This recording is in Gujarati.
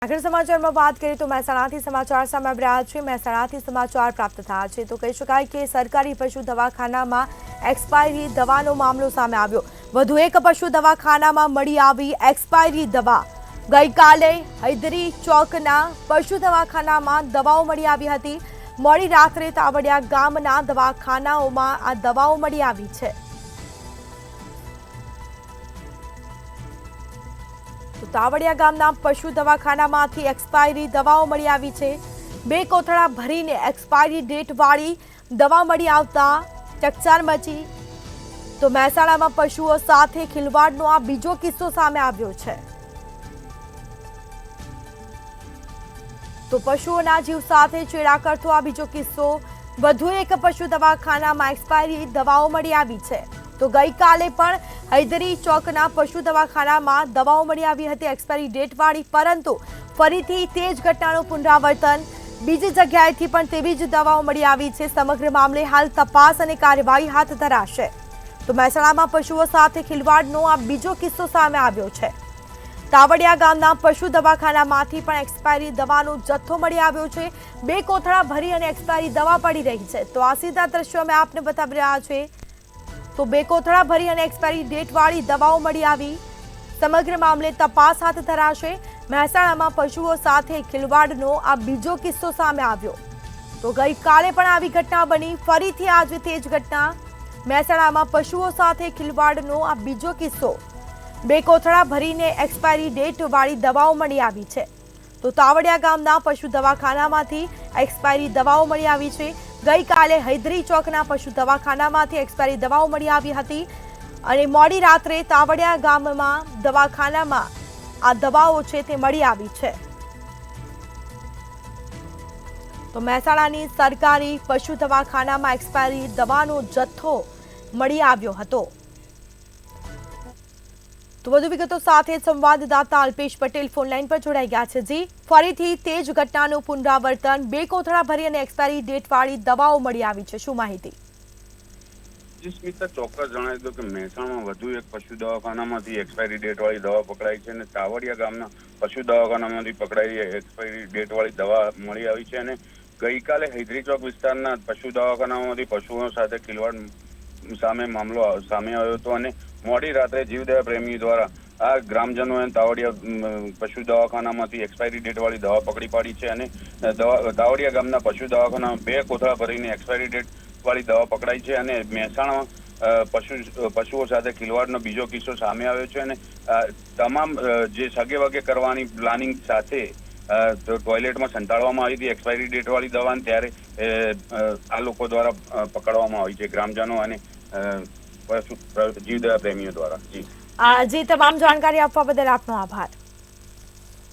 આગળ સમાચારમાં વાત કરીએ તો મહેસાણાથી સમાચાર સામે આવી રહ્યા છે। મહેસાણાથી સમાચાર પ્રાપ્ત થયા છે તો કહી શકાય કે સરકારી પશુ દવાખાનામાં એક્સપાયરી દવાનો મામલો સામે આવ્યો। વધુ એક પશુ દવાખાનામાં મળી આવી એક્સપાયરી દવા। ગઈકાલે હૈદરી ચોકના પશુ દવાખાનામાં દવાઓ મળી આવી હતી। મોડી રાત્રે તાવડિયા ગામના દવાખાનાઓમાં આ દવાઓ મળી આવી છે। તાવડિયા ગામના પશુ દવાખાનામાંથી એક્સપાયરી દવાઓ મળી આવી છે। 2 કોથળા ભરીને એક્સપાયરી ડેટ વાળી દવા મળી આવતા ચકચાર મચી। તો મહેસાણામાં પશુઓ સાથે ખિલવાડનો આ બીજો કિસ્સો સામે આવ્યો છે। તો પશુઓના જીવ સાથે ચેડા કરતો આ બીજો કિસ્સો। વધુ એક પશુ દવાખાનામાં એક્સપાયરી દવાઓ મળી આવી છે। તો ગઈકાલે પણ હૈદરી ચોકના પશુ દવાખાનામાં દવાઓ મળી આવી હતી એક્સપાયરી ડેટ વાળી, પરંતુ ફરીથી તે જ ઘટનાનું પુનરાવર્તન બીજી જગ્યાએથી પણ તેવી જ દવાઓ મળી આવી છે। સમગ્ર મામલે હાલ તપાસ અને કાર્યવાહી હાથ ધરાશે। તો મહેસાણામાં પશુઓ સાથે ખિલવાડનો આ બીજો કિસ્સો સામે આવ્યો છે। તાવડિયા ગામના પશુ દવાખાનામાંથી પણ એક્સપાયરી દવાનો જથ્થો મળી આવ્યો છે। 2 કોથળા ભરી અને એક્સપાયરી દવા પડી રહી છે। તો આ સીધા દ્રશ્યો અમે આપને બતાવી રહ્યા છીએ। तो 2 कोथळा भरी અને એક્સપાયરી ડેટ વાળી દવાઓ મળી આવી। સમગ્ર મામલે તપાસ હાથ ધરાશે। મહેસાણામાં પશુઓ સાથે ખિલવાડનો આ બીજો કિસ્સો સામે આવ્યો। તો ગઈકાલે પણ આવી ઘટના બની, ફરીથી આજે તે જ ઘટના। મહેસાણામાં પશુઓ સાથે ખિલવાડનો આ બીજો કિસ્સો। 2 કોથળા ભરીને એક્સપાયરી ડેટ વાળી દવાઓ મળી આવી છે। તો તાવડિયા ગામના પશુ દવાખાનામાંથી એક્સપાયરી દવાઓ મળી આવી છે। ગઈકાલે હૈદરી ચોકના પશુ દવાખાનામાંથી એક્સપાયરી દવાઓ મળી આવી હતી અને મોડી રાત્રે તાવડિયા ગામમાં દવાખાનામાં આ દવાઓ છે તે મળી આવી છે। તો મહેસાણાની સરકારી પશુ દવાખાનામાં એક્સપાયરી દવાનો જથ્થો મળી આવ્યો હતો। તો વધુ વિગતો સાથે સંવાદદાતા અલ્પેશ પટેલ ફોનલાઈન પર જોડાઈ ગયા છે। જી, ફરીથી તે જ ઘટનાનું પુનરાવર્તન, 2 કોથળા ભરી અને એક્સપાયરી ડેટ વાળી દવાઓ મળી આવી છે, શું માહિતી? જી સ્મિતા, ચોક્કસ જણાવી દો કે મહેસાણામાં વધુ એક પશુ દવાખાનામાંથી એક્સપાયરી ડેટ વાળી દવા પકડાઈ છે અને તાવડિયા ગામના પશુ દવાખાનામાંથી પકડાઈ એક્સપાયરી ડેટ વાળી દવા મળી આવી છે। અને ગઈકાલે હૈદરી ચોક વિસ્તારના પશુ દવાખાનામાંથી પશુઓ સાથે ખિલવાડ સામે મામલો સામે આવ્યો હતો અને મોડી રાત્રે જીવદયા પ્રેમી દ્વારા આ ગ્રામજનોએ તાવડિયા પશુ દવાખાનામાંથી એક્સપાયરી ડેટ વાળી દવા પકડી પાડી છે અને તાવડિયા ગામના પશુ દવાખાનામાં 2 કોથળા ભરીને એક્સપાયરી ડેટ વાળી દવા પકડાઈ છે અને મહેસાણામાં પશુઓ સાથે ખિલવાડનો બીજો કિસ્સો સામે આવ્યો છે અને તમામ જે સગે વગે કરવાની પ્લાનિંગ સાથે તો ટોયલેટમાં સંતાડવામાં આવી હતી એક્સપાયરી ડેટ વાળી દવા, ત્યારે આ લોકો દ્વારા પકડવામાં આવી છે, ગ્રામજનો અને જીવદયા પ્રેમીઓ દ્વારા। જી તમામ જાણકારી આપવા બદલ આપનો આભાર।